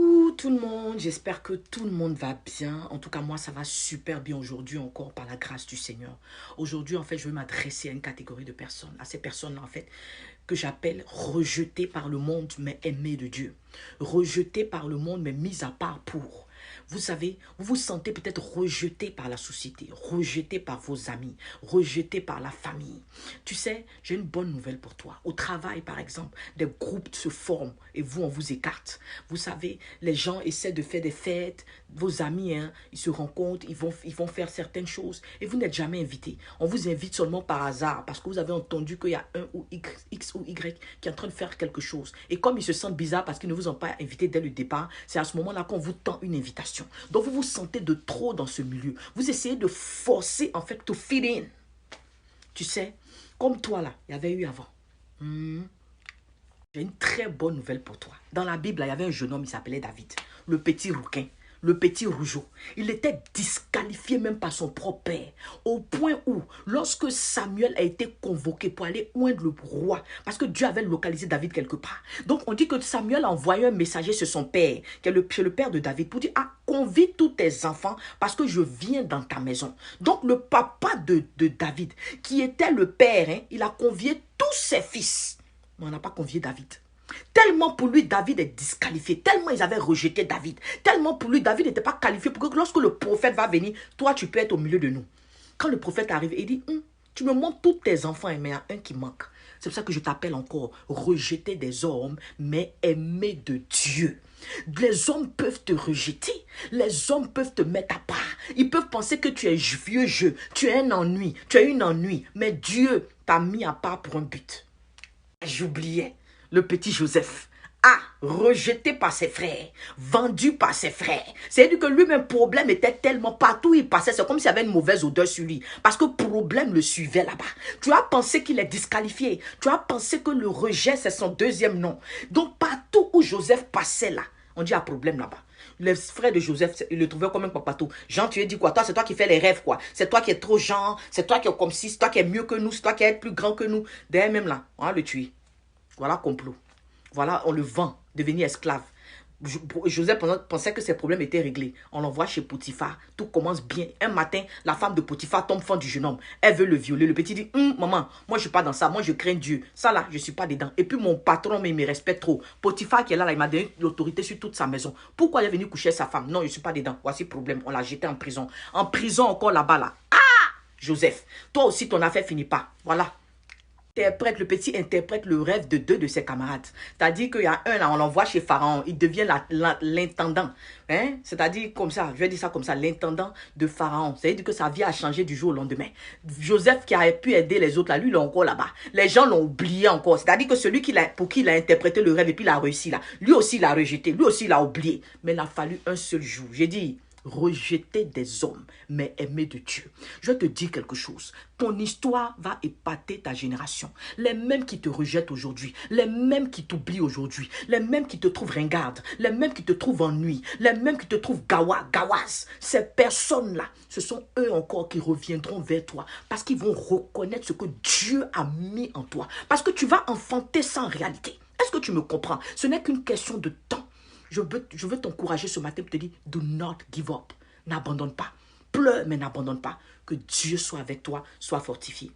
Coucou tout le monde, j'espère que tout le monde va bien. En tout cas, moi, ça va super bien aujourd'hui encore par la grâce du Seigneur. Aujourd'hui, en fait, je vais m'adresser à une catégorie de personnes, à ces personnes-là, en fait, que j'appelle rejetées par le monde, mais aimées de Dieu. Rejetées par le monde, mais mises à part pour. Vous savez, vous vous sentez peut-être rejeté par la société, rejeté par vos amis, rejeté par la famille. Tu sais, j'ai une bonne nouvelle pour toi. Au travail, par exemple, des groupes se forment et vous, on vous écarte. Vous savez, les gens essaient de faire des fêtes, vos amis, hein, ils se rencontrent, ils vont faire certaines choses et vous n'êtes jamais invité. On vous invite seulement par hasard parce que vous avez entendu qu'il y a un ou X ou Y qui est en train de faire quelque chose. Et comme ils se sentent bizarres parce qu'ils ne vous ont pas invité dès le départ, c'est à ce moment-là qu'on vous tend une invitation. Donc vous vous sentez de trop dans ce milieu. Vous essayez de forcer en fait to fit in. Tu sais, comme toi là, il y avait eu avant. J'ai une très bonne nouvelle pour toi. Dans la Bible, il y avait un jeune homme, il s'appelait David. Le petit rouquin, le petit rougeau. Il était disqualifié même par son propre père. Au point où, lorsque Samuel a été convoqué pour aller oindre le roi, parce que Dieu avait localisé David quelque part. Donc on dit que Samuel a envoyé un messager chez son père, qui est le père de David, pour dire, ah, convie tous tes enfants parce que je viens dans ta maison. Donc le papa de David, qui était le père, hein, il a convié tous ses fils. Mais on n'a pas convié David. Tellement pour lui, David est disqualifié. Tellement ils avaient rejeté David. Tellement pour lui, David n'était pas qualifié pour que lorsque le prophète va venir, toi, tu peux être au milieu de nous. Quand le prophète arrive, il dit, tu me montres tous tes enfants, mais il y a un qui manque. C'est pour ça que je t'appelle encore rejeter des hommes, mais aimer de Dieu. Les hommes peuvent te rejeter. Les hommes peuvent te mettre à part. Ils peuvent penser que tu es vieux jeu. Tu es un ennui. Tu es une ennui. Mais Dieu t'a mis à part pour un but. J'oubliais le petit Joseph. Rejeté par ses frères, vendu par ses frères. C'est-à-dire que lui-même, problème était tellement partout où il passait, c'est comme s'il y avait une mauvaise odeur sur lui. Parce que problème le suivait là-bas. Tu as pensé qu'il est disqualifié. Tu as pensé que le rejet, c'est son deuxième nom. Donc partout où Joseph passait là, on dit, il y a problème là-bas. Les frères de Joseph, ils le trouvaient comme un papato. Jean, tu lui dis quoi? Toi, c'est toi qui fais les rêves, quoi. C'est toi qui es trop Jean. C'est toi qui es comme si, c'est toi qui es mieux que nous. C'est toi qui es plus grand que nous. D'ailleurs, même là, on va le tuer. Voilà complot. Voilà, on le vend, devenir esclave. Joseph pensait que ses problèmes étaient réglés. On l'envoie chez Potiphar. Tout commence bien. Un matin, la femme de Potiphar tombe fan du jeune homme. Elle veut le violer. Le petit dit, maman, moi je suis pas dans ça. Moi je crains Dieu. Ça là, je suis pas dedans. Et puis mon patron, mais il me respecte trop. Potiphar qui est là, il m'a donné l'autorité sur toute sa maison. Pourquoi il est venu coucher sa femme? Non, je suis pas dedans. Voici le problème. On l'a jeté en prison. En prison encore là-bas là. Joseph, toi aussi ton affaire finit pas. Voilà. Le petit interprète le rêve de deux de ses camarades. C'est-à-dire qu'il y a un là, on l'envoie chez Pharaon, il devient l'intendant. Hein? C'est-à-dire comme ça, je vais dire ça comme ça, l'intendant de Pharaon. C'est-à-dire que sa vie a changé du jour au lendemain. Joseph qui a pu aider les autres là, lui il est encore là-bas. Les gens l'ont oublié encore. C'est-à-dire que celui pour qui il a interprété le rêve et puis il a réussi là, lui aussi il a rejeté, lui aussi il a oublié. Mais il a fallu un seul jour. J'ai dit, rejeter des hommes, mais aimer de Dieu. Je te dis quelque chose. Ton histoire va épater ta génération. Les mêmes qui te rejettent aujourd'hui, les mêmes qui t'oublient aujourd'hui, les mêmes qui te trouvent ringarde, les mêmes qui te trouvent ennui, les mêmes qui te trouvent gawaz. Ces personnes-là, ce sont eux encore qui reviendront vers toi parce qu'ils vont reconnaître ce que Dieu a mis en toi. Parce que tu vas enfanter ça en réalité. Est-ce que tu me comprends? Ce n'est qu'une question de temps. Je veux t'encourager ce matin pour te dire, do not give up. N'abandonne pas. Pleure, mais n'abandonne pas. Que Dieu soit avec toi, sois fortifié.